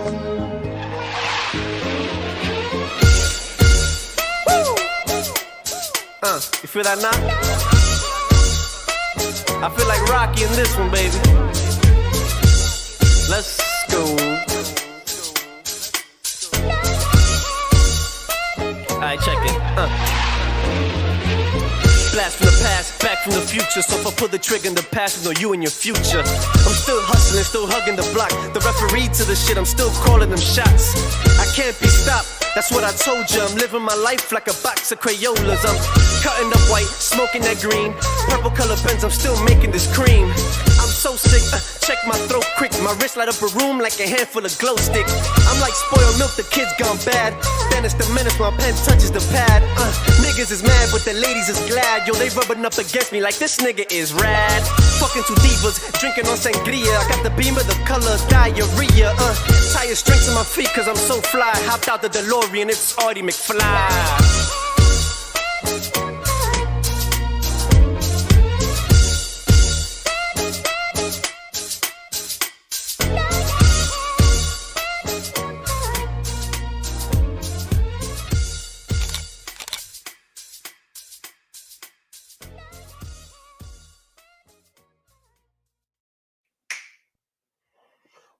You feel that knock? I feel like Rocky in this one, baby. Let's go. Alright, check it. Blast from the past, back from the future. So if I pull the trigger in the past, you know you and your future. I'm still hustling, still hugging the block. The referee to the shit, I'm still calling them shots. I can't be stopped, that's what I told you. I'm living my life like a box of Crayolas. I'm cutting up white, smoking that green. Purple color pens, I'm still making this cream. I'm so sick, check my throat quick. My wrist light up a room like a handful of glow sticks. I'm like spoiled milk, the kids gone bad. Then it's the minutes my pen touches the pad. Niggas is mad, but the ladies is glad. Yo, they rubbing up against me like this nigga is rad. Fucking two divas, drinking on sangria. I got the beam of the color diarrhea. Tire strings on my feet cause I'm so fly. Hopped out the DeLorean, it's Artie McFly.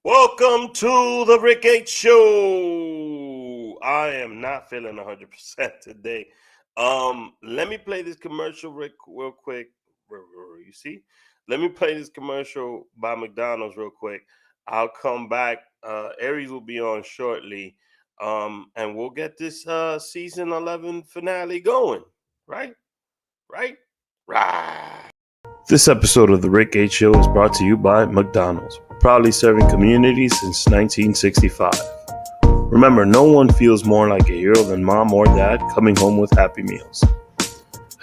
Welcome to the Rick H Show. I am not feeling 100% today. Let me play this commercial real quick. You see? Let me play this commercial by McDonald's real quick. I'll come back. Aries will be on shortly. And we'll get this season 11 finale going. Right? This episode of the Rick H Show is brought to you by McDonald's, proudly serving communities since 1965. Remember, no one feels more like a hero than mom or dad coming home with Happy Meals.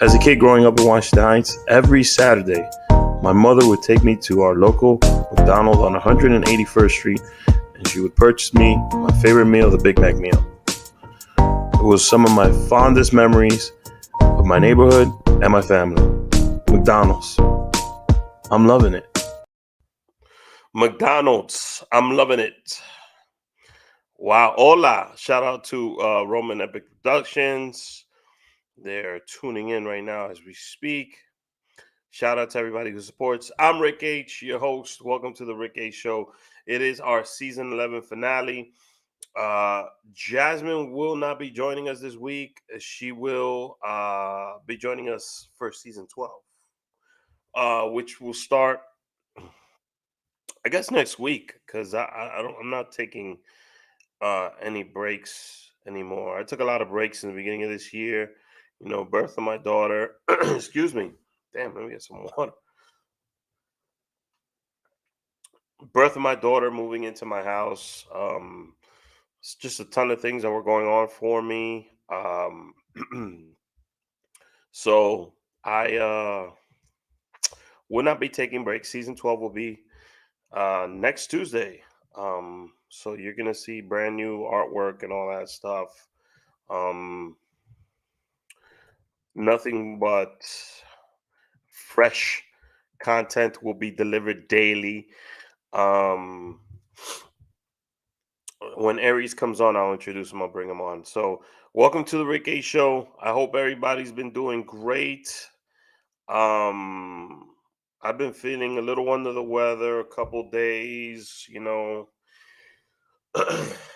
As a kid growing up in Washington Heights, every Saturday, my mother would take me to our local McDonald's on 181st Street, and she would purchase me my favorite meal, the Big Mac meal. It was some of my fondest memories of my neighborhood and my family. McDonald's. I'm loving it. McDonald's. I'm loving it. Wow. Hola. Shout out to Roman Epic Productions. They're tuning in right now as we speak. Shout out to everybody who supports. I'm Rick H, your host. Welcome to the Rick H Show. It is our season 11 finale. Jasmine will not be joining us this week. She will be joining us for season 12, which will start, I guess, next week, because I'm not taking any breaks anymore. I took a lot of breaks in the beginning of this year. You know, birth of my daughter. Excuse me. Damn, let me get some water. Birth of my daughter, moving into my house. It's just a ton of things that were going on for me. So I will not be taking breaks. Season 12 will be next Tuesday. So you're gonna see brand new artwork and all that stuff. Nothing but fresh content will be delivered daily. When Aries comes on, I'll introduce him. I'll bring him on. So welcome to the Rick A Show. I hope everybody's been doing great. I've been feeling a little under the weather a couple days, you know,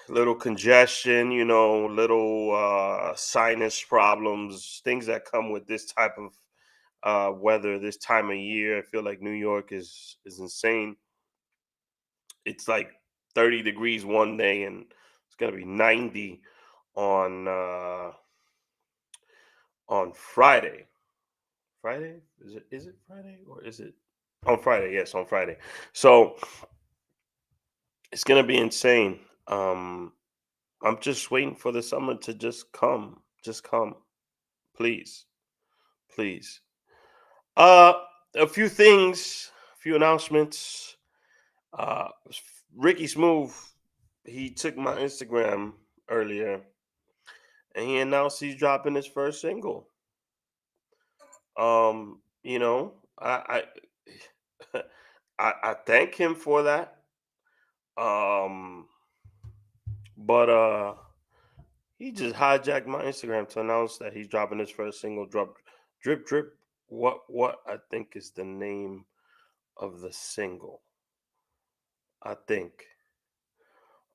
little congestion, you know, little sinus problems, things that come with this type of weather this time of year. I feel like New York is insane. It's like 30 degrees one day and it's gonna be 90 on Friday. Friday? Is it Friday or is it on Friday? Yes, on Friday. So it's gonna be insane. I'm just waiting for the summer to just come. Just come. Please. Please. A few things, a few announcements. Ricky Smooth, he took my Instagram earlier and he announced he's dropping his first single. You know, I thank him for that. But he just hijacked my Instagram to announce that he's dropping his first single, Drip Drip. What I think is the name of the single. I think.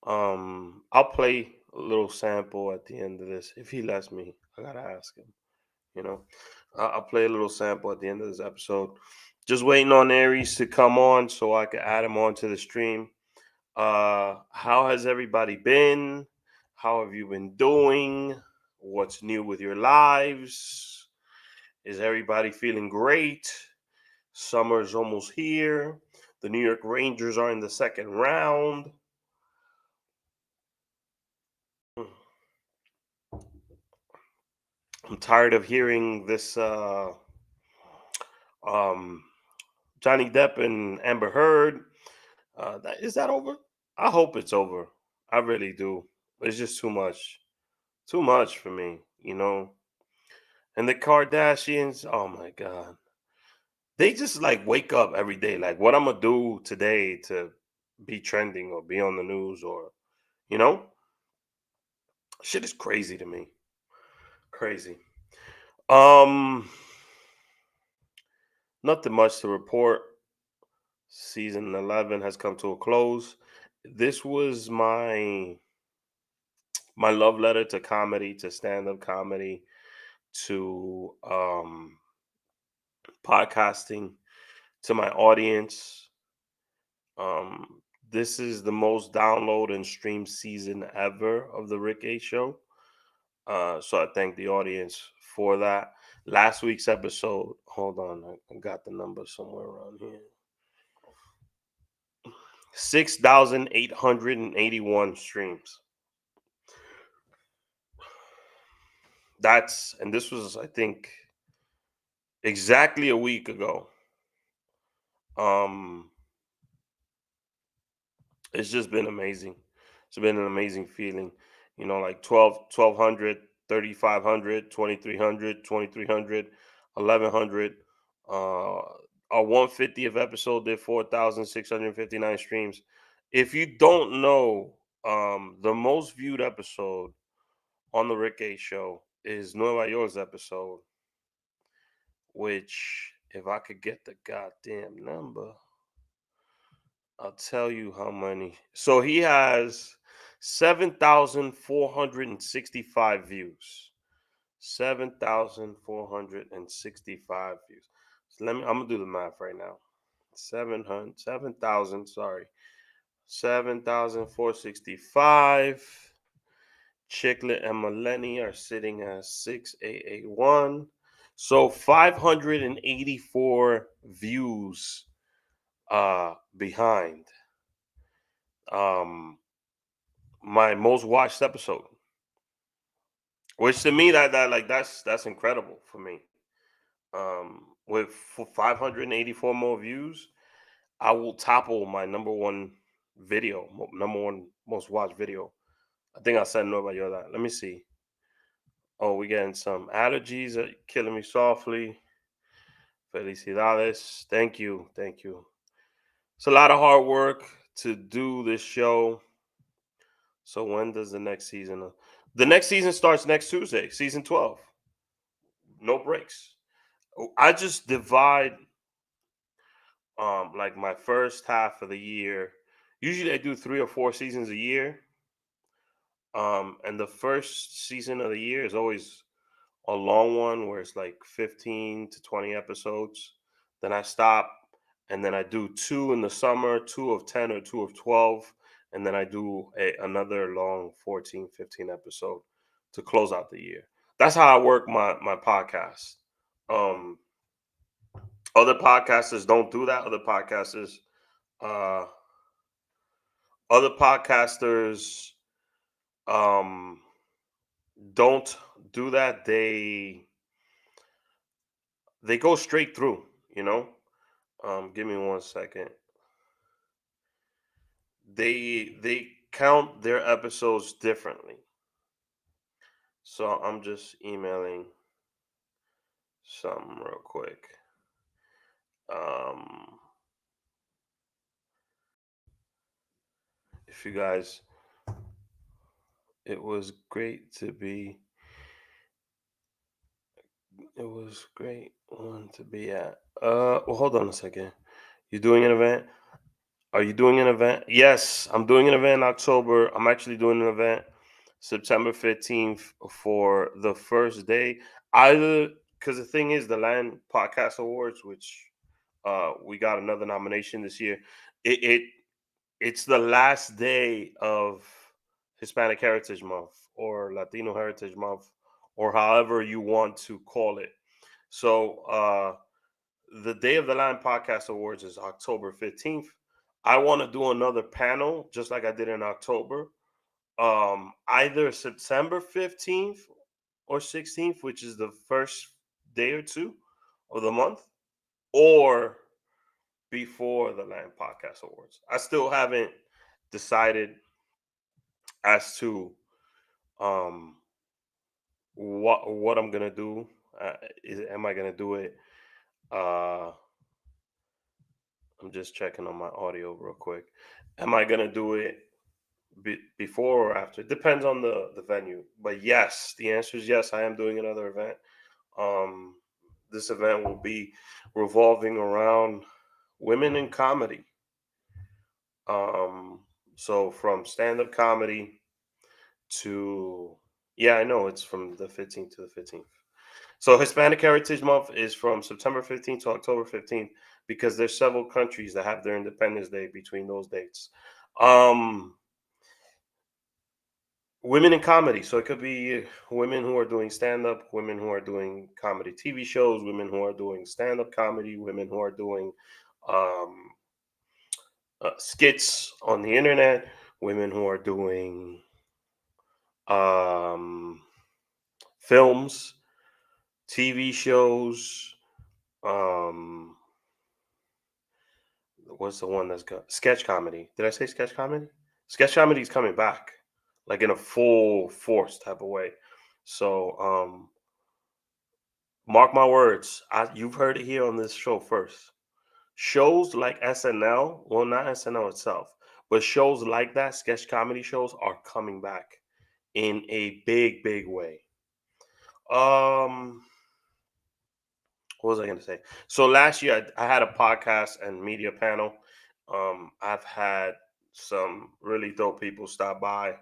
I'll play a little sample at the end of this if he lets me. I gotta ask him. You know, I'll play a little sample at the end of this episode. Just waiting on Aries to come on so I can add him onto the stream. How has everybody been? How have you been doing? What's new with your lives? Is everybody feeling great? Summer's almost here. The New York Rangers are in the second round. I'm tired of hearing this um, Johnny Depp and Amber Heard. Is that over? I hope it's over. I really do. It's just too much. Too much for me, you know. And the Kardashians, oh my God. They just like wake up every day. Like, what I'm going to do today to be trending or be on the news or, you know, shit is crazy to me. Crazy. Um, Nothing much to report. Season 11 has come to a close. This was my love letter to comedy, to stand-up comedy, to podcasting, to my audience. This is the most download and stream season ever of the Rick A Show. So I thank the audience for that. Last week's episode, hold on, I got the number somewhere around here. 6,881 streams. And this was, I think, exactly a week ago. Um, it's just been amazing. It's been an amazing feeling. You know, like 1,200, 3,500, 2,300, 2,300, 1,100. Our 150th episode did 4,659 streams. If you don't know, the most viewed episode on the Rick A Show is Nueva York's episode, which, if I could get the goddamn number, I'll tell you how many. So he has 7,465 views. 7,465 views. So I'm gonna do the math right now. 7,000, sorry. 7,465. Chicklet and Melanie are sitting at 6,881. So 584 views behind um my most watched episode, which to me that's incredible for me. With 584 more views, I will topple my number one video, number one most watched video. I think I said no about you that. Let me see. Oh, we getting some allergies are killing me softly. Felicidades. Thank you. Thank you. It's a lot of hard work to do this show. So when does the next season? The next season starts next Tuesday, season 12. No breaks. I just divide like my first half of the year. Usually I do 3 or 4 seasons a year. And the first season of the year is always a long one where it's like 15 to 20 episodes. Then I stop and then I do two in the summer, two of 10 or two of 12. And then I do another long 14, 15 episode to close out the year. That's how I work my podcast. Um, Other podcasters don't do that. Uh, other podcasters um, don't do that. They go straight through, you know. Give me 1 second. They count their episodes differently. So I'm just emailing something real quick. Um, if you guys It was great to be. It was great one to be at. Well, hold on a second. You doing an event? Are you doing an event? Yes, I'm doing an event in October. I'm actually doing an event September 15th for the first day. Either because the thing is, the Land Podcast Awards, which we got another nomination this year. It it's the last day of Hispanic Heritage Month or Latino Heritage Month or however you want to call it. So the Day of the Lion Podcast Awards is October 15th. I want to do another panel just like I did in October. Either September 15th or 16th, which is the first day or two of the month, or before the Lion Podcast Awards. I still haven't decided as to um what I'm gonna do. Am I gonna do it? Uh, I'm just checking on my audio real quick. Am I gonna do it before or after? Depends on the venue. But yes, the answer is yes. I am doing another event. Um, this event will be revolving around women in comedy. Um, so from stand up comedy to yeah, I know it's from the 15th to the 15th. So Hispanic Heritage Month is from September 15th to October 15th because there's several countries that have their Independence Day between those dates. Um, Women in comedy, so it could be women who are doing stand up, women who are doing comedy TV shows, women who are doing stand up comedy, women who are doing um, skits on the internet, women who are doing um, films, TV shows. Um, what's the one that's got sketch comedy? Did I say sketch comedy? Sketch comedy is coming back, like in a full force type of way. So, mark my words. You've heard it here on this show first. Shows like SNL, well, not SNL itself, but shows like that, sketch comedy shows, are coming back in a big, big way. Um, what was I going to say? So last year I had a podcast and media panel. I've had some really dope people stop by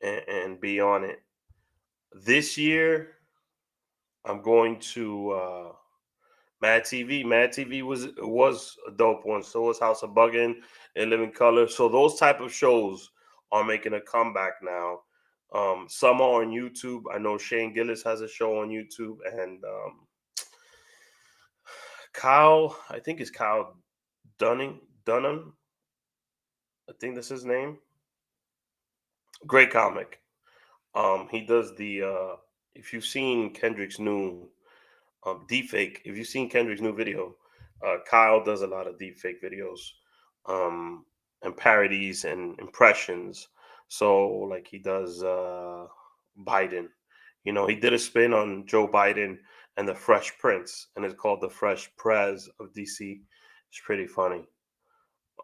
and be on it. This year I'm going to Mad TV. Mad TV was a dope one. So was House of Buggin and Living Color. So those type of shows are making a comeback now. Some are on YouTube. I know Shane Gillis has a show on YouTube, and Kyle, I think it's Kyle Dunham. I think that's his name. Great comic. He does the if you've seen Kendrick's new deepfake, if you've seen Kendrick's new video, Kyle does a lot of deepfake videos, um, and parodies and impressions. So like he does Biden. You know, he did a spin on Joe Biden and the Fresh Prince, and it's called the Fresh Prez of DC. It's pretty funny.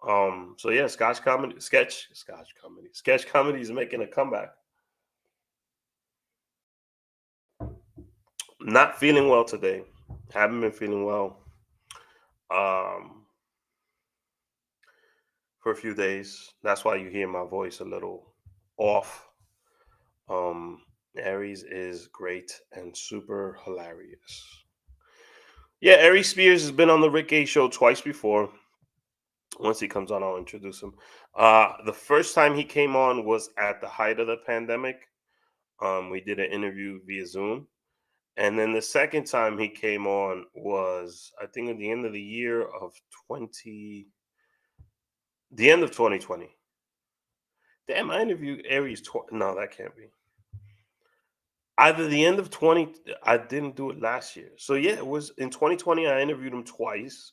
So yeah, sketch comedy is making a comeback. Not feeling well today. Haven't been feeling well um, for a few days. That's why you hear my voice a little off. Aries is great and super hilarious. Yeah, Aries Spears has been on the Rick A show twice before. Once he comes on, I'll introduce him. The first time he came on was at the height of the pandemic. We did an interview via Zoom. And then the second time he came on was, I think, at the end of the year of 2020. Damn, I interviewed Aries. No, that can't be. Either the end of 20, I didn't do it last year. So yeah, it was in 2020. I interviewed him twice.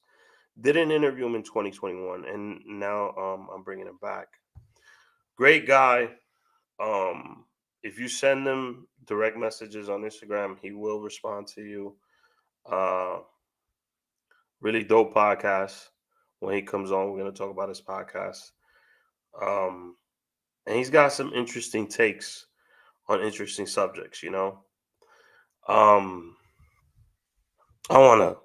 Didn't interview him in 2021, and now I'm bringing him back. Great guy. Um, if you send him direct messages on Instagram, he will respond to you. Uh, Really dope podcast. When he comes on, we're going to talk about his podcast. Um, and he's got some interesting takes. on interesting subjects. Um, I don't want to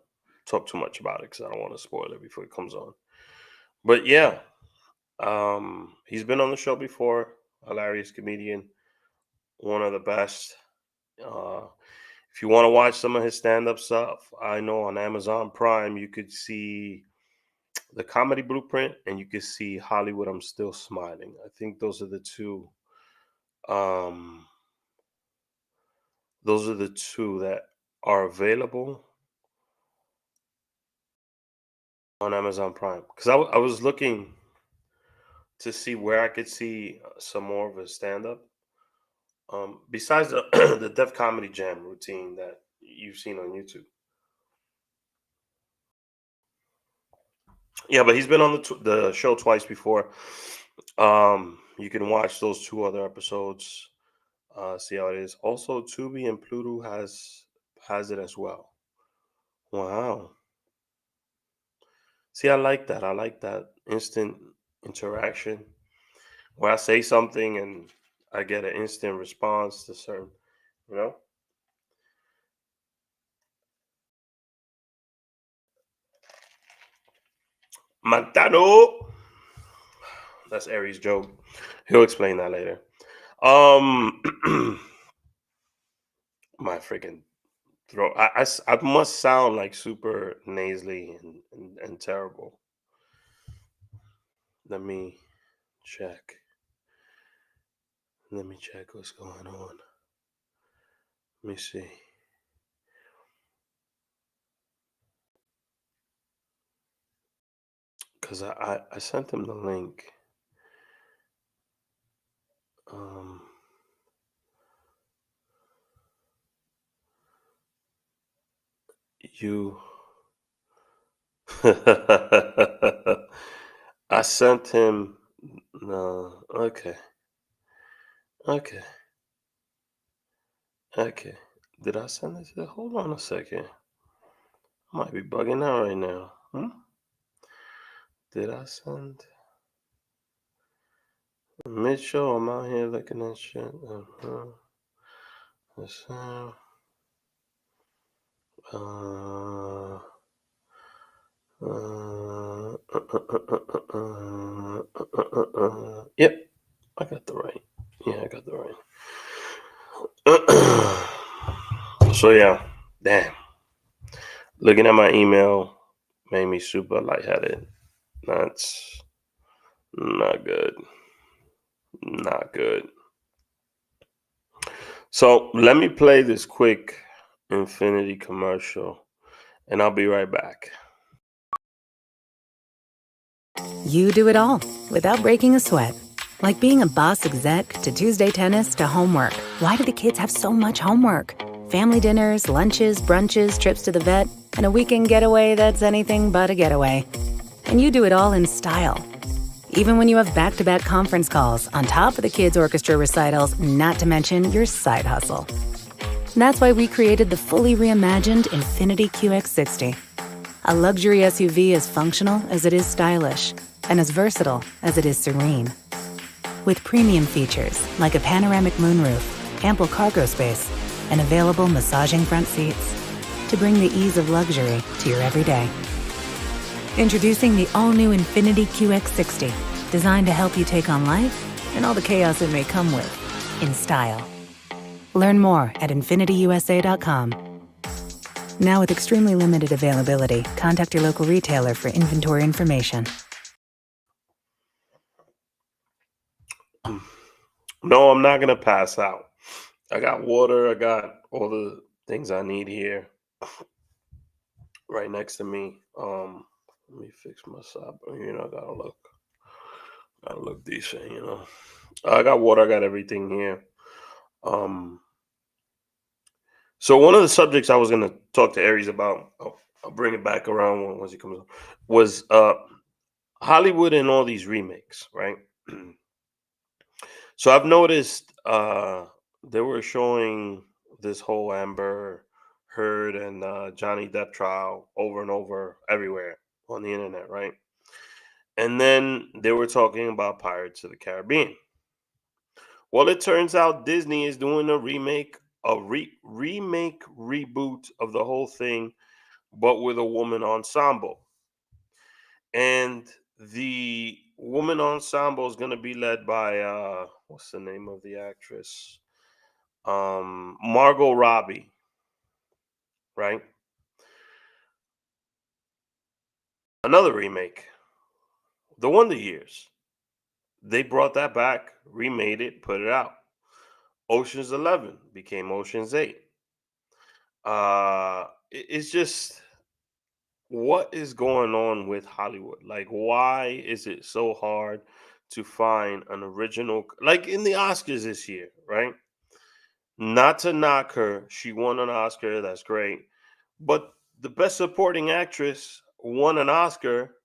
talk too much about it because I don't want to spoil it before it comes on. But yeah, he's been on the show before. Hilarious comedian, one of the best. Uh, if you want to watch some of his stand-up stuff, I know on Amazon Prime you could see the Comedy Blueprint and you could see Hollywood. I'm Still Smiling. I think those are the two. Um, those are the two that are available on Amazon Prime. Because I was looking to see where I could see some more of his stand-up. Besides the the Def Comedy Jam routine that you've seen on YouTube. Yeah, but he's been on the show twice before. You can watch those two other episodes, see how it is. Also, Tubi and Pluto has it as well. Wow. See, I like that. I like that instant interaction where I say something and I get an instant response to certain, you know. Montano. That's Aries' joke. He'll explain that later. Um, my freaking throat. I must sound like super nasally and terrible. Let me check. Let me check what's going on. Let me see. Because I sent him the link. Um, you. I sent him. No. Okay. Okay. Okay. Did I send it to? Hold on a second. I might be bugging out right now. Did I send? Mitchell, I'm out here looking at shit. Yes, uh, yep, I got the right. Yeah, I got the right. So yeah, damn. Looking at my email made me super lightheaded. That's not good. Not good. So let me play this quick Infiniti commercial, and I'll be right back. You do it all without breaking a sweat. Like being a boss exec to Tuesday tennis to homework. Why do the kids have so much homework? Family dinners, lunches, brunches, trips to the vet, and a weekend getaway that's anything but a getaway. And you do it all in style. Even when you have back-to-back conference calls on top of the kids' orchestra recitals, not to mention your side hustle. That's why we created the fully reimagined Infiniti Qx60. A luxury SUV as functional as it is stylish, and as versatile as it is serene. With premium features like a panoramic moonroof, ample cargo space, and available massaging front seats to bring the ease of luxury to your everyday. Introducing the all-new Infiniti Qx60, designed to help you take on life and all the chaos it may come with, in style. Learn more at InfinityUSA.com. Now with extremely limited availability, contact your local retailer for inventory information. No, I'm not gonna pass out. I got water. I got all the things I need here, right next to me. Let me fix my side. Gotta look decent. I got water. I got everything here. Um, so one of the subjects I was gonna talk to Aries about, I'll bring it back around once he comes up, was Hollywood and all these remakes, right? So I've noticed they were showing this whole Amber Heard and Johnny Depp trial over and over everywhere on the internet, right? And then they were talking about Pirates of the Caribbean, Well, it turns out Disney is doing a remake reboot of the whole thing, but with a woman ensemble. And the woman ensemble is going to be led by what's the name of the actress? Margot Robbie, right? Another remake, The Wonder Years. They brought that back, remade it, put it out. Ocean's 11 became Ocean's 8. It's just, what is going on with Hollywood? Like, why is it so hard to find an original, like in the Oscars this year, right? Not to knock her, she won an Oscar, that's great. But the best supporting actress won an Oscar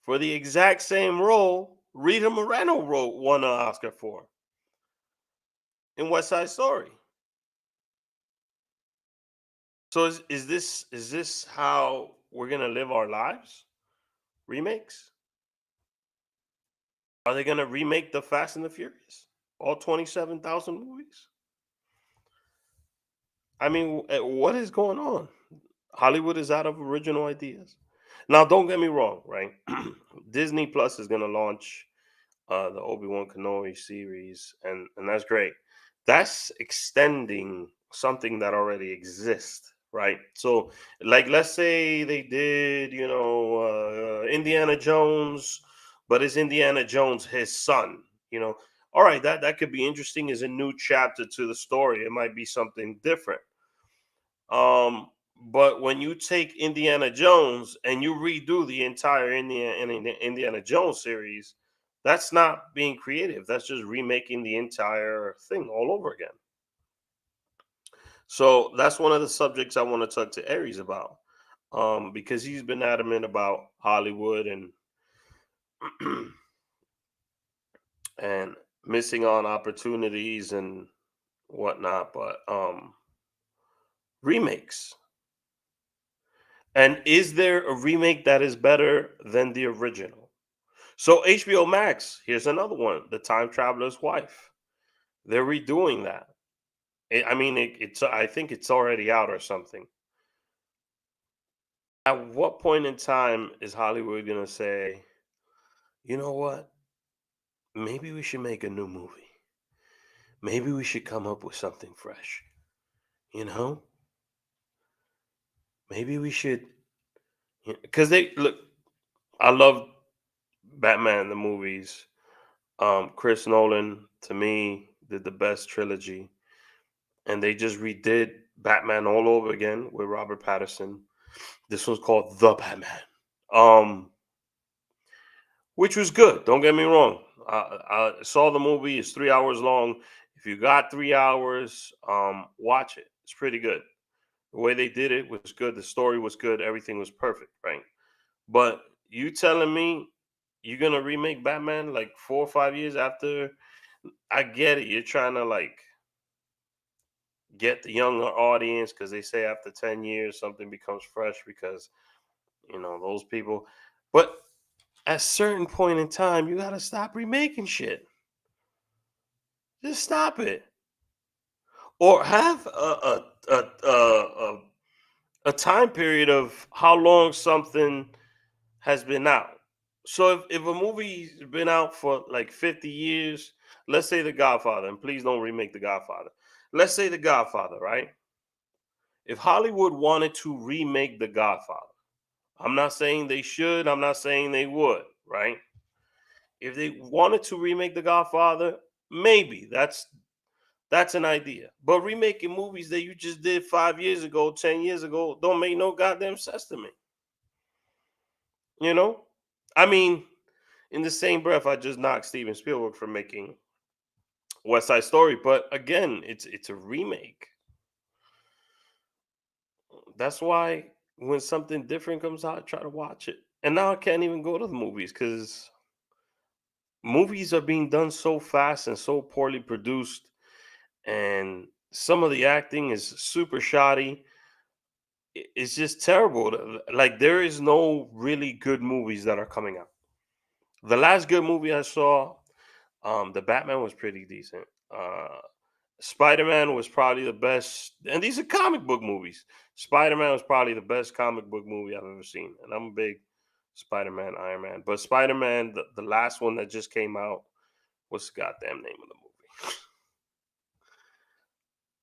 for the exact same role Rita Moreno won an Oscar for in West Side Story. So is this how we're gonna live our lives? Remakes? Are they gonna remake the Fast and the Furious? All 27,000 movies? I mean, what is going on? Hollywood is out of original ideas. Now, don't get me wrong, right? Disney Plus is gonna launch the Obi-Wan Kenobi series, and that's great. That's extending something that already exists, right? So, like, let's say they did, Indiana Jones, but is Indiana Jones his son? You know, all right, that could be interesting as a new chapter to the story. It might be something different. But when you take Indiana Jones and you redo the entire Indiana Jones series, that's not being creative. That's just remaking the entire thing all over again. So that's one of the subjects I want to talk to Aries about, because he's been adamant about Hollywood and and missing on opportunities and whatnot. But remakes. And is there a remake that is better than the original? So HBO Max, here's another one, The Time Traveler's Wife. They're redoing that. I mean, it's I think it's already out or something. At what point in time is Hollywood gonna say, you know what? Maybe we should make a new movie. Maybe we should come up with something fresh. You know, maybe we should, because they look. I love Batman the movies. Chris Nolan to me did the best trilogy, and they just redid Batman all over again with Robert Pattinson. This one's called The Batman, um, which was good. Don't get me wrong. I saw the movie. It's 3 hours long. If you got 3 hours, watch it. It's pretty good. The way they did it was good. The story was good. Everything was perfect, right? But you telling me you're gonna remake Batman like 4 or 5 years after? I get it. You're trying to like get the younger audience because they say after 10 years something becomes fresh because those people. But at a certain point in time, you gotta stop remaking shit. Just stop it, or have a time period of how long something has been out. So if a movie's been out for like 50 years, let's say The Godfather, and please don't remake The Godfather. Let's say The Godfather, right? If Hollywood wanted to remake The Godfather, I'm not saying they should, I'm not saying they would, right? If they wanted to remake The Godfather, maybe that's an idea. But remaking movies that you just did 5 years ago, 10 years ago, don't make no goddamn sense to me. You know, I mean, in the same breath, I just knocked Steven Spielberg for making West Side Story, but again, it's a remake. That's why when something different comes out, I try to watch it. And now I can't even go to the movies because movies are being done so fast and so poorly produced, and some of the acting is super shoddy. It's just terrible. Like, there is no really good movies that are coming out. The last good movie I saw, the Batman was pretty decent. Uh, Spider-Man was probably the best, and these are comic book movies. Spider-Man was probably the best comic book movie I've ever seen, and I'm a big Spider-Man, Iron Man. But Spider-Man, the last one that just came out, what's the goddamn name of the movie?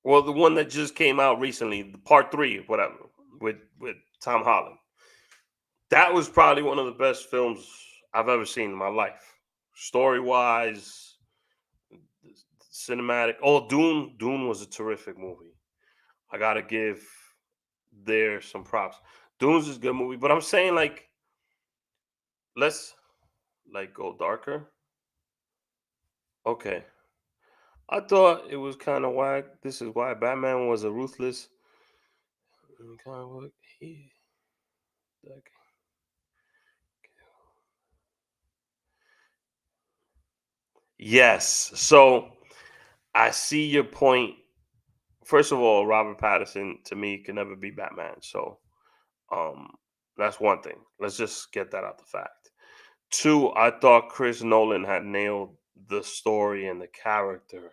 Well, the one that just came out recently, the part three, whatever, with Tom Holland. That was probably one of the best films I've ever seen in my life. Story wise, cinematic. Oh, Dune. Dune was a terrific movie. I gotta give there some props. Dune's is a good movie, but I'm saying like let's like go darker. Okay. I thought it was kind of whack. This is why Batman was a ruthless kind of what he like. Yes. So I see your point. First of all, Robert Pattinson to me can never be Batman. So um that's one thing. Let's just get that out the fact. Two, I thought Chris Nolan had nailed the story and the character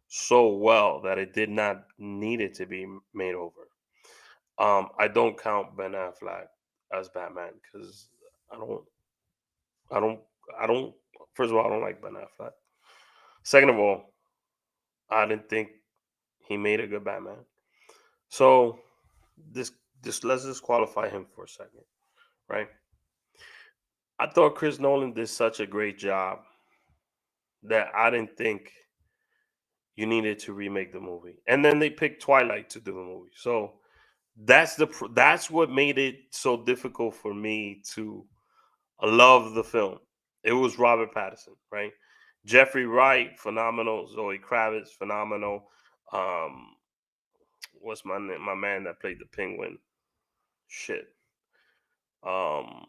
so well that it did not need it to be made over. I don't count Ben Affleck as Batman because I don't, I don't, I don't. First of all, I don't like Ben Affleck. Second of all, I didn't think he made a good Batman. So this, this let's just qualify him for a second, right? I thought Chris Nolan did such a great job that I didn't think you needed to remake the movie. And then they picked Twilight to do the movie. So that's what made it so difficult for me to love the film. It was Robert Pattinson, right? Jeffrey Wright, phenomenal. Zoe Kravitz, phenomenal. Um, what's my name? My man that played the Penguin. Shit. Um,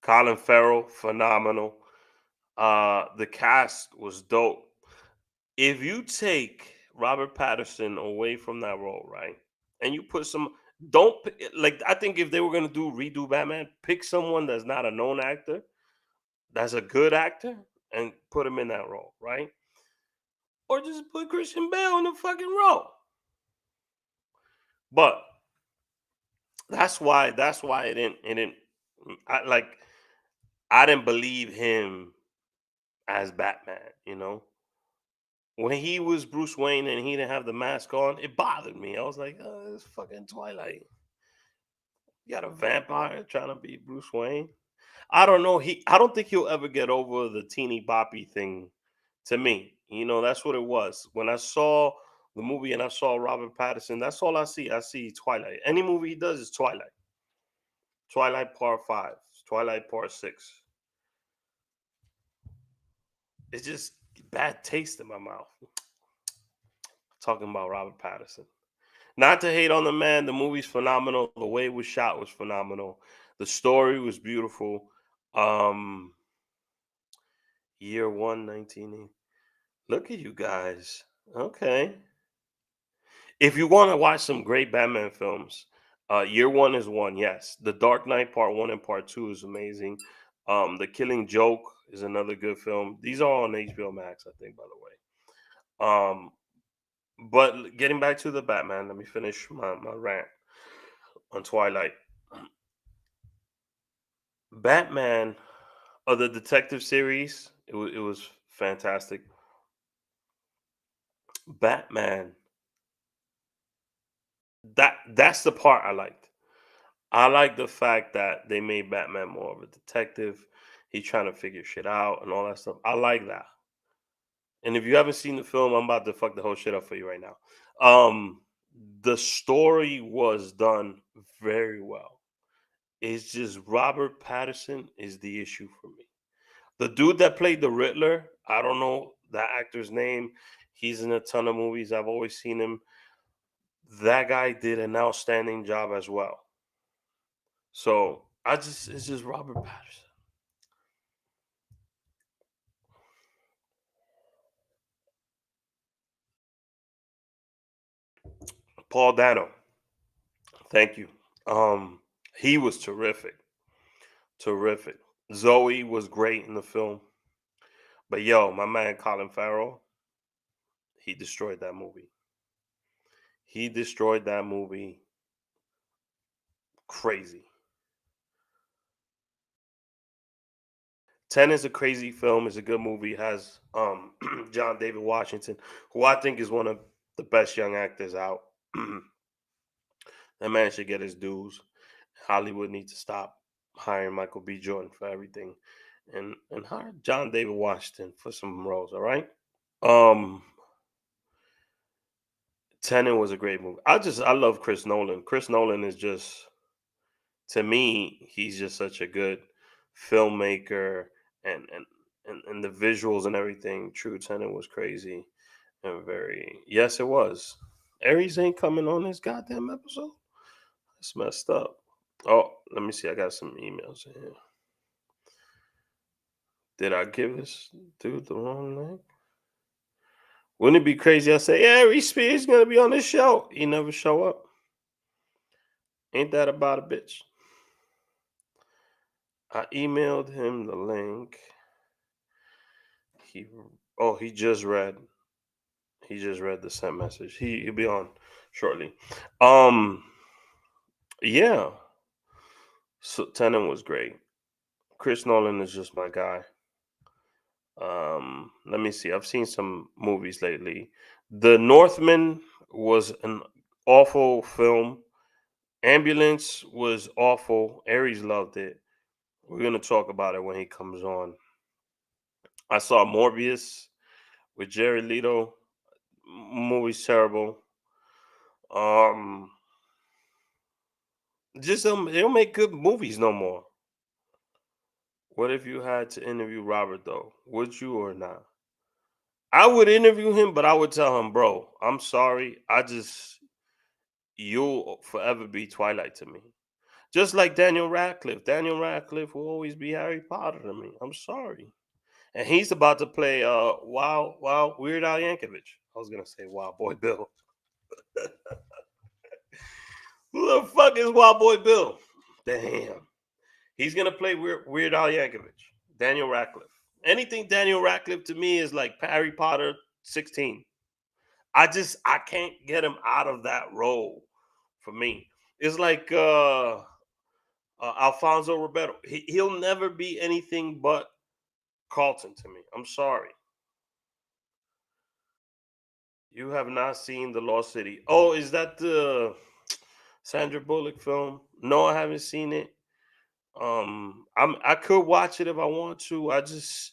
Colin Farrell, phenomenal. The cast was dope. If you take Robert Patterson away from that role, right, and you put some, don't like. I think if they were gonna do redo Batman, pick someone that's not a known actor, that's a good actor, and put him in that role, right? Or just put Christian Bale in the fucking role. But that's why it didn't. I like I didn't believe him as Batman. When he was Bruce Wayne and he didn't have the mask on, it bothered me. I was like, oh, it's fucking Twilight. You got a vampire trying to be Bruce Wayne. I don't know. I don't think he'll ever get over the teeny boppy thing. To me, that's what it was. When I saw the movie and I saw Robert Pattinson, that's all I see. I see Twilight. Any movie he does is Twilight. Twilight Part 5, Twilight Part 6. It's just bad taste in my mouth talking about Robert Pattinson. Not to hate on the man, the movie's phenomenal. The way it was shot was phenomenal. The story was beautiful. Um, year one, 1980. Look at you guys. Okay. If you want to watch some great Batman films, year one is one, yes. The Dark Knight Part 1 and Part 2 is amazing. The Killing Joke is another good film. These are all on HBO Max, I think, by the way. But getting back to the Batman, let me finish my rant on Twilight. Batman, the detective series, it was fantastic. Batman, that's the part I liked. I like the fact that they made Batman more of a detective. He's trying to figure shit out and all that stuff. I like that. And if you haven't seen the film, I'm about to fuck the whole shit up for you right now. Um, the story was done very well. It's just Robert Patterson is the issue for me. The dude that played the Riddler, I don't know that actor's name. He's in a ton of movies. I've always seen him. That guy did an outstanding job as well. So it's just Robert Patterson. Paul Dano, thank you. Um, he was terrific, terrific. Zoe was great in the film, but yo, my man Colin Farrell. He destroyed that movie. He destroyed that movie. Crazy. Ten is a crazy film. It's a good movie. It has John David Washington, who I think is one of the best young actors out. That man should get his dues. Hollywood needs to stop hiring Michael B. Jordan for everything, and hire John David Washington for some roles. All right. Um, Tenet was a great movie. I love Chris Nolan. Chris Nolan is just, to me, he's just such a good filmmaker, and and the visuals and everything. True Tenet was crazy and very, yes, it was. Aries ain't coming on this goddamn episode. It's messed up. Oh, let me see. I got some emails in here. Did I give this dude the wrong link? Wouldn't it be crazy? I say, yeah, Aries Spears gonna be on this show. He never show up. Ain't that about a bitch? I emailed him the link. He he just read. He just read the sent message. He'll be on shortly. Um yeah. So Tenet was great. Chris Nolan is just my guy. Let me see. I've seen some movies lately. The Northman was an awful film. Ambulance was awful. Aries loved it. We're gonna talk about it when he comes on. I saw Morbius with Jared Leto. Movie's terrible. Um, just they don't make good movies no more. What if you had to interview Robert though? Would you or not? I would interview him, but I would tell him, bro, I'm sorry. You'll forever be Twilight to me. Just like Daniel Radcliffe. Daniel Radcliffe will always be Harry Potter to me. I'm sorry. And he's about to play Wow Weird Al Yankovic. I was gonna say Wild Boy Bill. Who the fuck is Wild Boy Bill? Damn. He's gonna play Weird Al Yankovic. Daniel Radcliffe. Anything Daniel Radcliffe to me is like Harry Potter 16. I can't get him out of that role for me. It's like Alfonso Ribeiro. He'll never be anything but Carlton to me. I'm sorry. You have not seen The Lost City. Oh, is that the Sandra Bullock film? No, I haven't seen it. I could watch it if I want to. This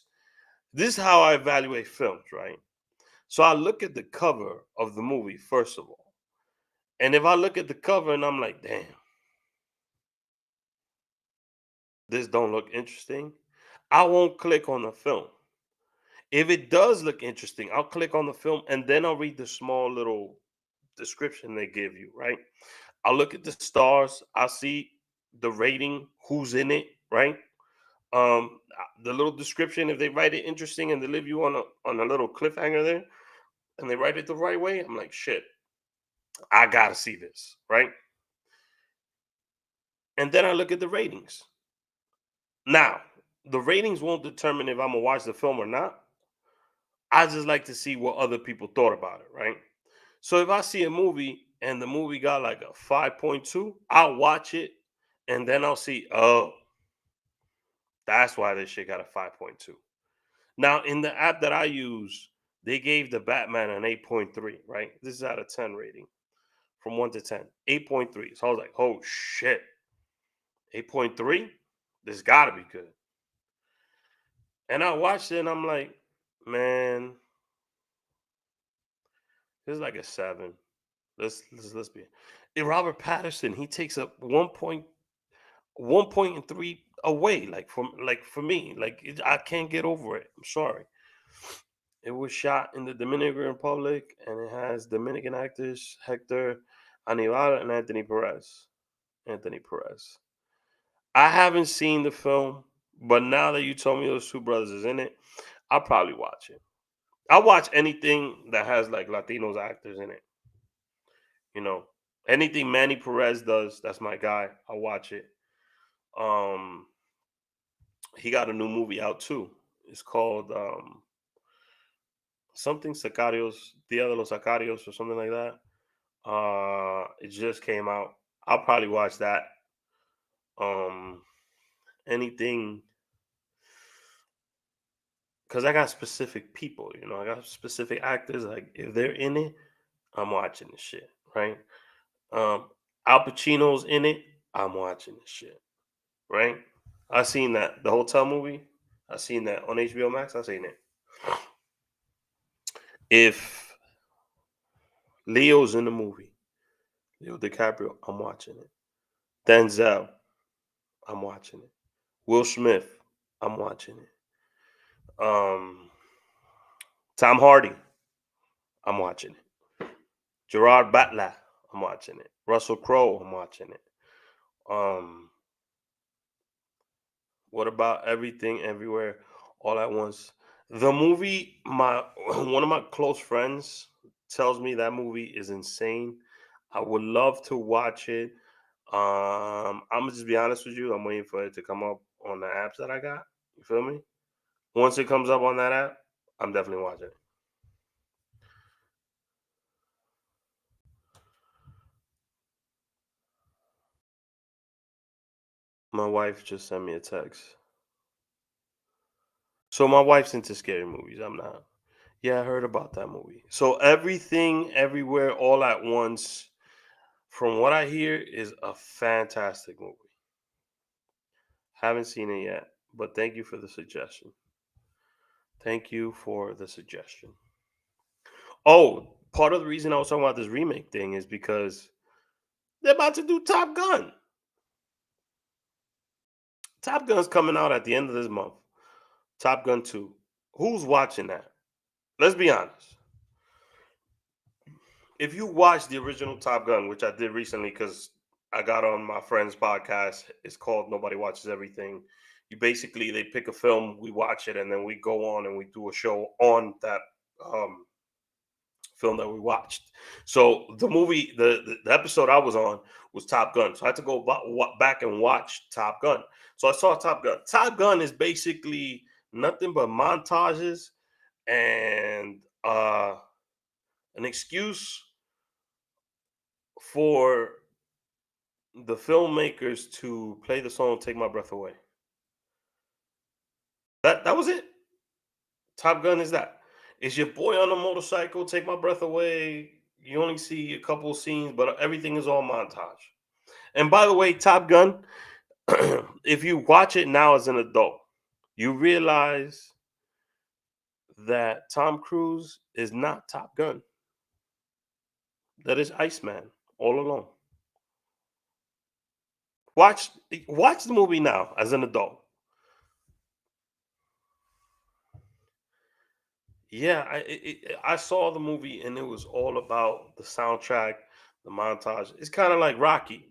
is how I evaluate films, right? So I look at the cover of the movie first of all. And if I look at the cover and I'm like, damn, this don't look interesting, I won't click on the film. If it does look interesting, I'll click on the film and then I'll read the small little description they give you, right? I'll look at the stars, I'll see the rating, who's in it, right? The little description, if they write it interesting and they leave you on a little cliffhanger there and they write it the right way, I'm like, shit, I gotta see this, right? And then I look at the ratings. Now, the ratings won't determine if I'm gonna watch the film or not. I just like to see what other people thought about it, right? So if I see a movie and the movie got like a 5.2, I'll watch it and then I'll see, oh, that's why this shit got a 5.2. Now, in the app that I use, they gave the Batman an 8.3, right? This is out of 10 rating from 1 to 10. 8.3. So I was like, oh shit. 8.3? This gotta be good. And I watched it and I'm like, man, this is like a 7. Let's be. And Robert Patterson, he takes up 1.3 away, like for me. I can't get over it. I'm sorry. It was shot in the Dominican Republic and it has Dominican actors Hector Anival and Anthony Perez. Anthony Perez. I haven't seen the film, but now that you told me those two brothers is in it, I'll probably watch it. I'll watch anything that has like Latinos actors in it. You know, anything Manny Perez does, that's my guy. I'll watch it. Um, he got a new movie out too. It's called something Sicarios, Dia de los Sicarios, or something like that. It just came out. I'll probably watch that. Um, anything because I got specific people. I got specific actors. Like if they're in it, I'm watching the shit. Right. Um, Al Pacino's in it. I'm watching the shit. Right. I seen that the hotel movie. I seen that on HBO Max. I seen it. If Leo's in the movie, Leo DiCaprio, I'm watching it. Denzel, I'm watching it. Will Smith, I'm watching it. Tom Hardy, I'm watching it. Gerard Butler, I'm watching it. Russell Crowe, I'm watching it. Um, what about Everything Everywhere All at Once? The movie, my one of my close friends tells me that movie is insane. I would love to watch it. I'm gonna just be honest with you. I'm waiting for it to come up on the apps that I got. You feel me? Once it comes up on that app, I'm definitely watching it. My wife just sent me a text. So my wife's into scary movies. I'm not. Yeah, I heard about that movie. So Everything Everywhere All at Once, from what I hear, is a fantastic movie. Haven't seen it yet, but thank you for the suggestion. Thank you for the suggestion. Oh, part of the reason I was talking about this remake thing is because they're about to do Top Gun. Top Gun's coming out at the end of this month. Top Gun 2. Who's watching that? Let's be honest. If you watch the original Top Gun, which I did recently because I got on my friend's podcast, it's called Nobody Watches Everything. They pick a film, we watch it, and then we go on and we do a show on that um, film that we watched. So the movie, the episode I was on was Top Gun. So I had to go back and watch Top Gun. So I saw Top Gun. Top Gun is basically nothing but montages and an excuse for the filmmakers to play the song "Take My Breath Away." That was it. Top Gun is that. It's your boy on the motorcycle, take my breath away. You only see a couple scenes, but everything is all montage. And by the way, Top Gun, if you watch it now as an adult, you realize that Tom Cruise is not Top Gun. That is Iceman all along. Watch watch the movie now as an adult. Yeah, I saw the movie and it was all about the soundtrack, the montage. It's kind of like Rocky.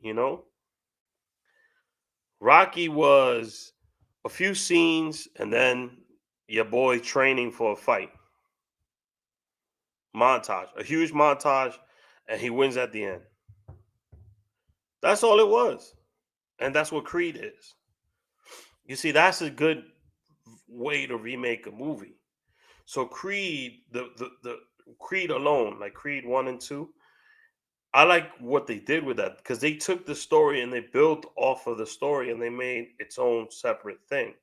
Rocky was a few scenes and then your boy training for a fight. Montage, a huge montage, and he wins at the end. That's all it was. And that's what Creed is. You see, that's a good way to remake a movie. So Creed, the Creed alone, like Creed 1 and 2, I like what they did with that because they took the story and they built off of the story and they made its own separate thing.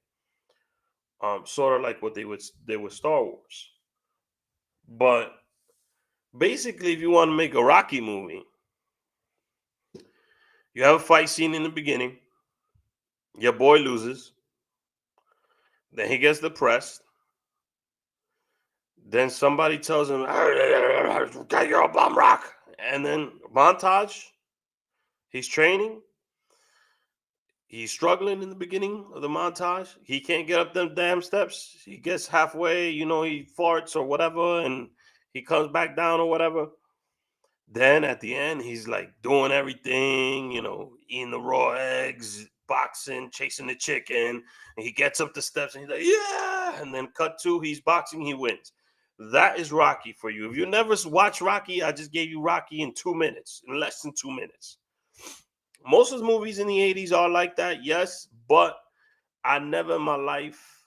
Sort of like what did with Star Wars. But basically, if you want to make a Rocky movie, you have a fight scene in the beginning. Your boy loses. Then he gets depressed. Then somebody tells him, "Get your bum rock." And then montage. He's training. He's struggling in the beginning of the montage. He can't get up them damn steps. He gets halfway, he farts or whatever, and he comes back down or whatever. Then at the end, he's like doing everything, eating the raw eggs, boxing, chasing the chicken. And he gets up the steps and he's like, yeah. And then cut to, he's boxing, he wins. That is Rocky for you. If you never watch Rocky, I just gave you Rocky in 2 minutes, in less than 2 minutes. Most of the movies in the 80s are like that, yes, but I never in my life,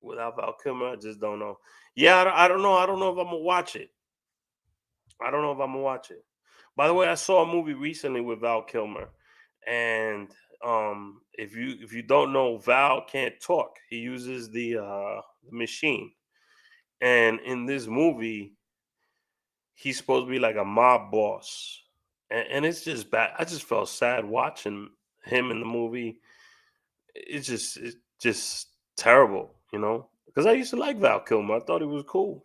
without Val Kilmer, I just don't know. Yeah, I don't know. I don't know if I'm gonna watch it. I don't know if I'm gonna watch it. By the way, I saw a movie recently with Val Kilmer, and if you don't know, Val can't talk. He uses the machine, and in this movie, he's supposed to be like a mob boss, and it's just bad. I just felt sad watching him in the movie. It's just terrible, Because I used to like Val Kilmer. I thought he was cool,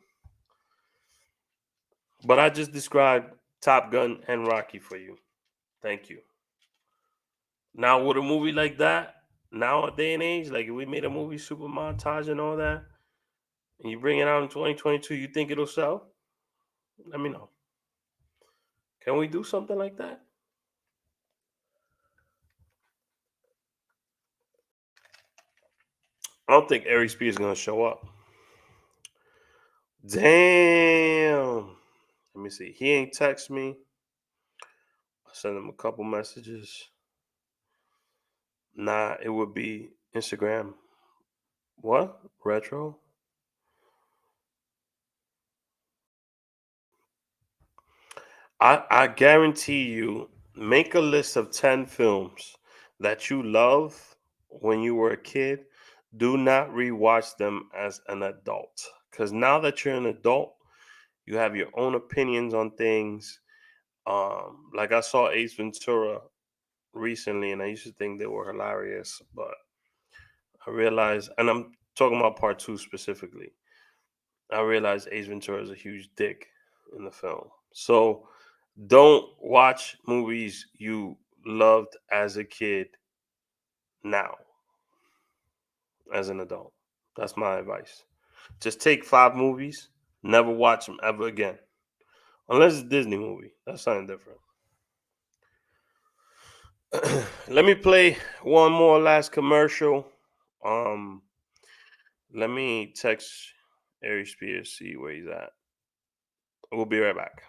but I just described Top Gun and Rocky for you. Thank you. Now, with a movie like that, now a day and age, like if we made a movie super montage and all that, and you bring it out in 2022, you think it'll sell? Let me know. Can we do something like that? I don't think Ari Spears is gonna show up. Damn. Let me see. He ain't text me. I sent him a couple messages. Nah, it would be Instagram. What? Retro? I guarantee you, make a list of 10 films that you love when you were a kid. Do not rewatch them as an adult. Because now that you're an adult, you have your own opinions on things. Like I saw Ace Ventura recently, and I used to think they were hilarious, but I realized, and I'm talking about part two specifically, I realized Ace Ventura is a huge dick in the film. So don't watch movies you loved as a kid now, as an adult. That's my advice. Just take 5 movies, never watch them ever again. Unless it's a Disney movie. That's something different. Let me play one more last commercial. Um, Let me text Ari Spears, see where he's at. We'll be right back.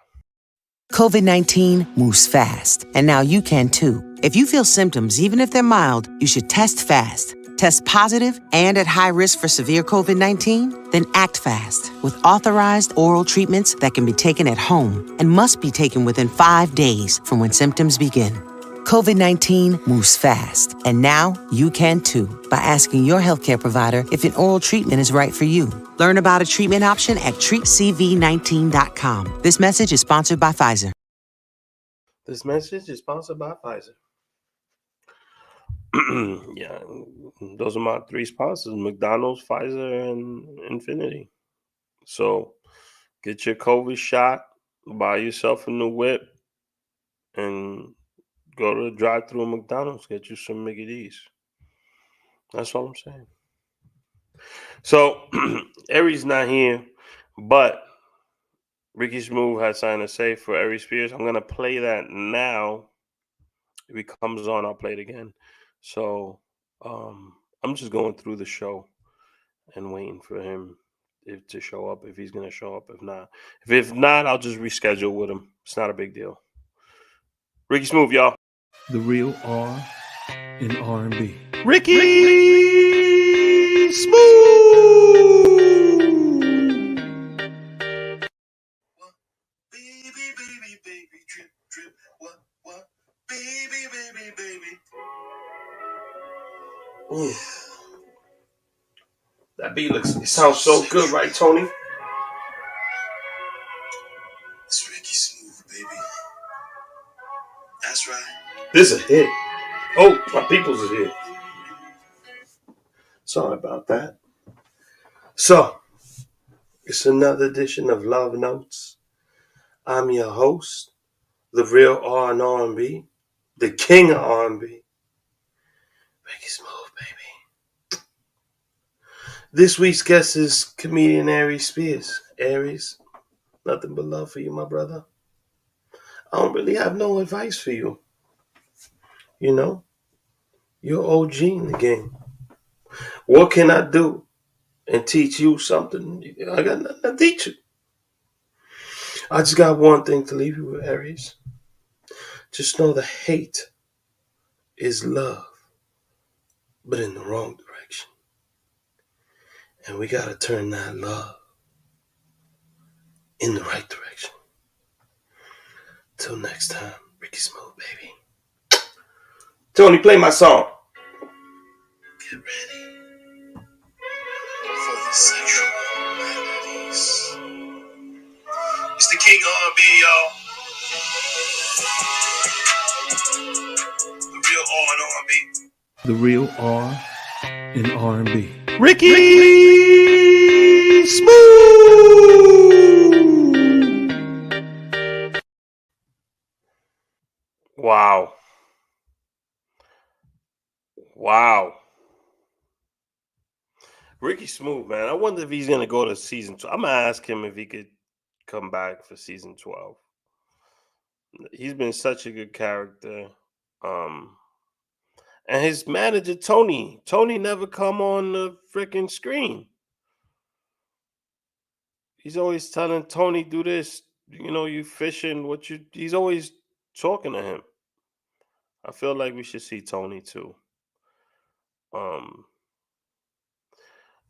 COVID 19 moves fast, and now you can too. If you feel symptoms, even if they're mild, you should test fast. Test positive and at high risk for severe COVID 19? Then act fast with authorized oral treatments that can be taken at home and must be taken within 5 days from when symptoms begin. COVID 19 moves fast, and now you can too by asking your healthcare provider if an oral treatment is right for you. Learn about a treatment option at treatcv19.com. This message is sponsored by Pfizer. This message is sponsored by Pfizer. Yeah, those are my 3 sponsors: McDonald's, Pfizer, and Infiniti. So get your COVID shot, buy yourself a new whip, and go to the drive-thru at McDonald's. Get you some Mickey D's. That's all I'm saying. So Aries not here, but Ricky Smooth has something to say for Ari Spears. I'm gonna play that now. If he comes on, I'll play it again. So I'm just going through the show and waiting for him to show up, if he's gonna show up. If not, I'll just reschedule with him. It's not a big deal. Ricky Smooth, y'all. The real R in R&B. Ricky Smooth. Baby, baby, baby, drip, drip, what, baby, baby, baby. Ooh. That beat it sounds so good, right, Tony? It's Ricky Smooth, baby. That's right. This is a hit. Oh, my people's is here. Sorry about that. So, it's another edition of Love Notes. I'm your host, the real R and R&B, the king of R&B, Ricky Smooth, baby. This week's guest is comedian Aries Spears. Aries, nothing but love for you, my brother. I don't really have no advice for you. You're OG in the game. What can I do and teach you something? I got nothing to teach you. I just got one thing to leave you with, Aries. Just know the hate is love, but in the wrong direction. And we got to turn that love in the right direction. Till next time, Ricky Smooth, baby. Tony, play my song. Get ready for the sexual melodies. It's the King of R&B, y'all. The real R and R&B. The real R in R&B. Ricky Smooth. Wow. Ricky Smooth, man. I wonder if he's gonna go to season 2. I'm gonna ask him if he could come back for season 12. He's been such a good character. Um, and his manager Tony never come on the freaking screen. He's always telling Tony, do this, you fishing, he's always talking to him. I feel like we should see Tony too. Um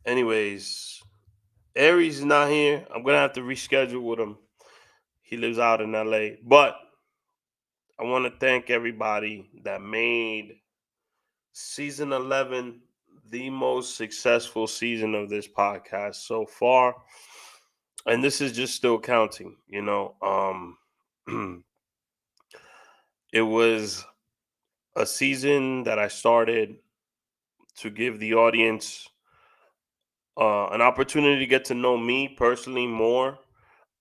anyways, Aries is not here. I'm gonna have to reschedule with him. He lives out in LA. But I want to thank everybody that made season 11 the most successful season of this podcast so far. And this is just still counting. It was a season that I started to give the audience an opportunity to get to know me personally more.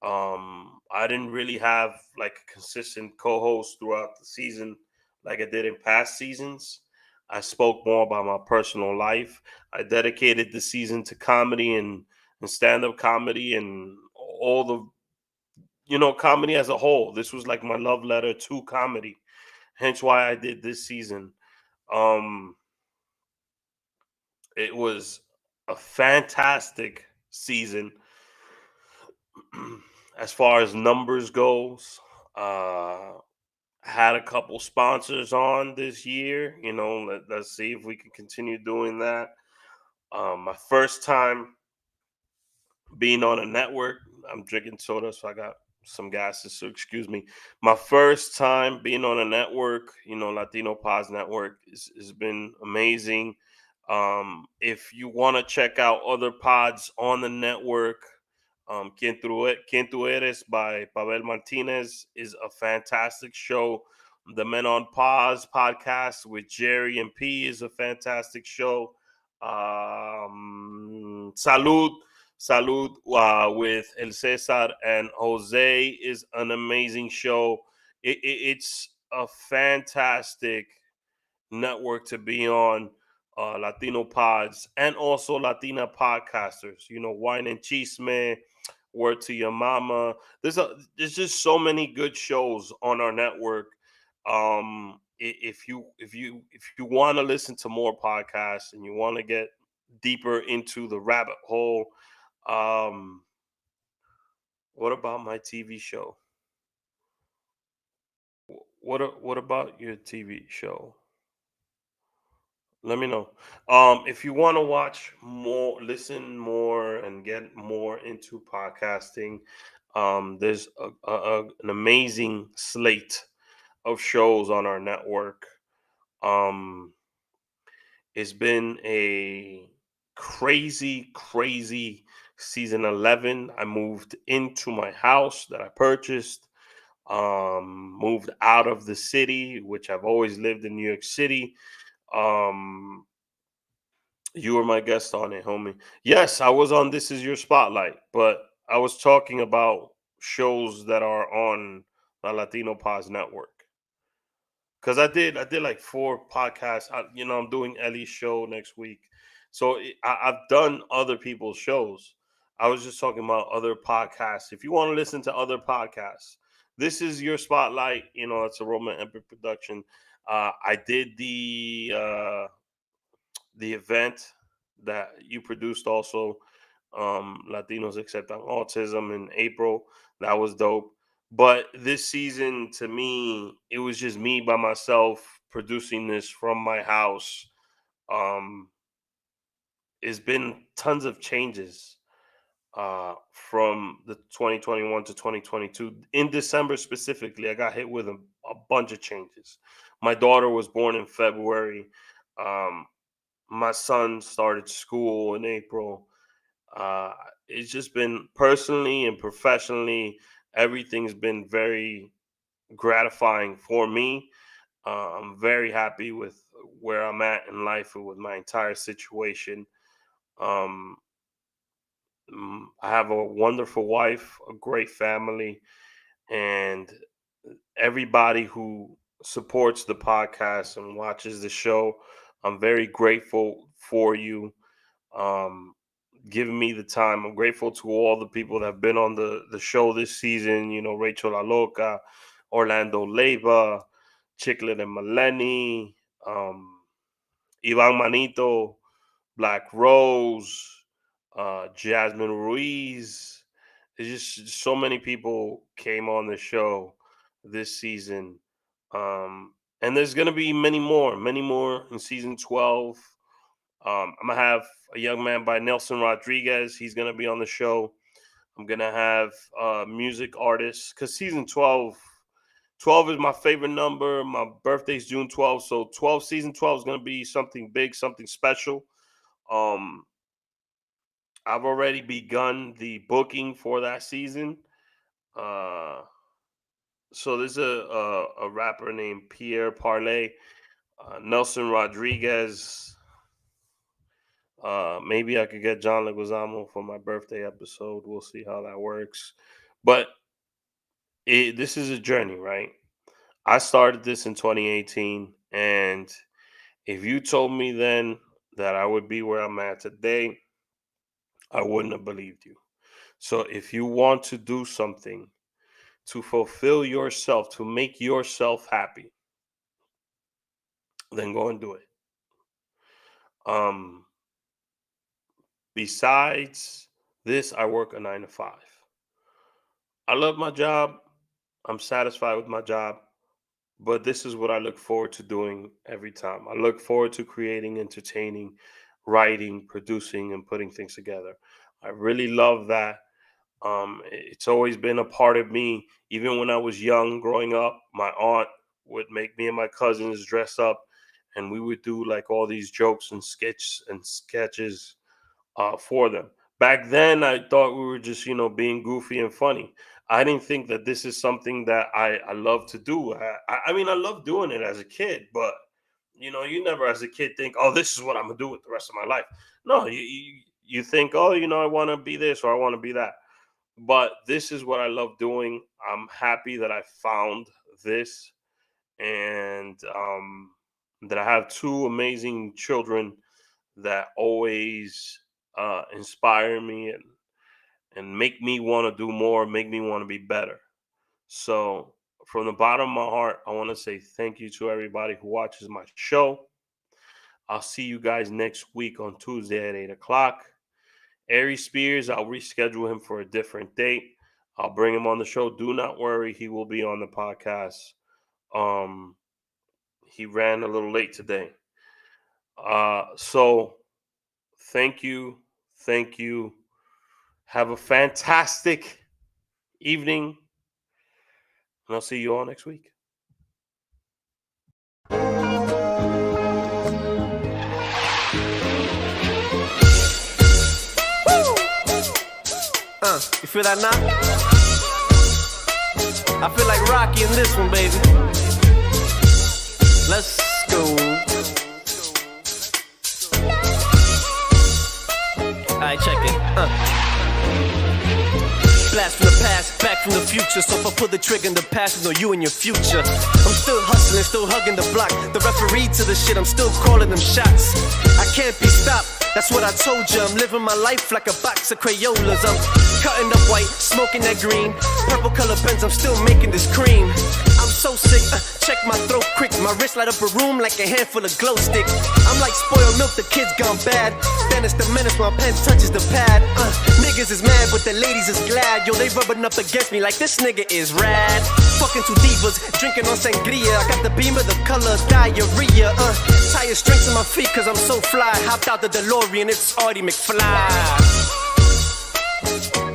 I didn't really have like a consistent co-host throughout the season like I did in past seasons. I spoke more about my personal life. I dedicated the season to comedy and stand-up comedy and all the comedy as a whole. This was like my love letter to comedy. Hence why I did this season. Um it was a fantastic season as far as numbers goes. Uh had a couple sponsors on this year. Let's see if we can continue doing that. My first time being on a network. I'm drinking soda, so I got some gases. So excuse me. My first time being on a network, Latino Pods Network, has been amazing. If you want to check out other pods on the network, Quien Tu Eres by Pavel Martinez is a fantastic show. The Men on Pause podcast with Jerry and P is a fantastic show. Salud with El Cesar and Jose is an amazing show. It's a fantastic network to be on. Latino pods and also Latina podcasters. Wine and Chisme, Word to Your Mama. There's just so many good shows on our network. If you want to listen to more podcasts and you want to get deeper into the rabbit hole, um, what about my TV show? What about your TV show? Let me know. If you want to watch more, listen more, and get more into podcasting, there's an amazing slate of shows on our network. Um, it's been a crazy, crazy season 11. I moved into my house that I purchased. Moved out of the city, which I've always lived in New York City. Um, You were my guest on it, homie. Yes, I was on This Is Your Spotlight, but I was talking about shows that are on the Latino Paz Network. Because I did like 4 podcasts. I'm doing Ellie's show next week, so I've done other people's shows. I was just talking about other podcasts. If you want to listen to other podcasts, This Is Your Spotlight. It's a Roman Epic production. I did the event that you produced also, Latinos Accept Autism in April. That was dope. But this season, to me, it was just me by myself producing this from my house. Um, it's been tons of changes. from the 2021 to 2022. In December specifically, I got hit with a bunch of changes. My daughter was born in February. Um, my son started school in April. Uh, it's just been personally and professionally, everything's been very gratifying for me. I'm very happy with where I'm at in life and with my entire situation. Um, I have a wonderful wife, a great family, and everybody who supports the podcast and watches the show. I'm very grateful for you um, giving me the time. I'm grateful to all the people that have been on the show this season. You know, Rachel La Loca, Orlando Leyva, Chiclet and Maleni, Ivan Manito, Black Rose, Jasmine Ruiz. There's just so many people came on the show this season. And there's going to be many more in season 12. I'm going to have a young man by Nelson Rodriguez. He's going to be on the show. I'm going to have music artists because season 12 is my favorite number. My birthday's June 12th. So season 12 is going to be something big, something special. I've already begun the booking for that season. Uh, so there's a rapper named Pierre Parlay, Nelson Rodriguez. Maybe I could get John Leguizamo for my birthday episode. We'll see how that works. But this is a journey, right? I started this in 2018, and if you told me then that I would be where I'm at today, I wouldn't have believed you. So if you want to do something to fulfill yourself, to make yourself happy, then go and do it. Besides this, I work a 9 to 5. I love my job. I'm satisfied with my job. But this is what I look forward to doing every time. I look forward to creating, entertaining, writing, producing, and putting things together. I really love that. It's always been a part of me. Even when I was young, growing up, my aunt would make me and my cousins dress up, and we would do like all these jokes and sketches for them. Back then, I thought we were just, being goofy and funny. I didn't think that this is something that I love to do. I mean, I love doing it as a kid, but you never as a kid think, oh, this is what I'm gonna do with the rest of my life. No, you think, oh, I want to be this or I want to be that. But this is what I love doing. I'm happy that I found this, and that I have two amazing children that always inspire me and make me want to do more, make me want to be better. So from the bottom of my heart, I want to say thank you to everybody who watches my show. I'll see you guys next week on Tuesday at 8 o'clock. Ari Spears, I'll reschedule him for a different date. I'll bring him on the show. Do not worry, he will be on the podcast. He ran a little late today. So thank you. Have a fantastic evening, and I'll see you all next week. You feel that now? I feel like Rocky in this one, baby. Let's go. Alright, check it. Blast from the past, back from the future. So if I pull the trigger in the past, it's no you and your future. I'm still hustling, still hugging the block. The referee to the shit, I'm still calling them shots. I can't be stopped, that's what I told you. I'm living my life like a box of Crayolas. I'm cutting up white, smoking that green. Purple color pens, I'm still making this cream. I'm so sick, check my throat quick. My wrist light up a room like a handful of glow sticks. I'm like spoiled milk, the kids gone bad. Then it's the menace, my pen touches the pad. Niggas is mad, but the ladies is glad. Yo, they rubbing up against me like this nigga is rad. Fucking two divas, drinking on sangria. I got the beamer, the color diarrhea. Tire strings on my feet cause I'm so fly. Hopped out the DeLorean, it's Artie McFly. Bye.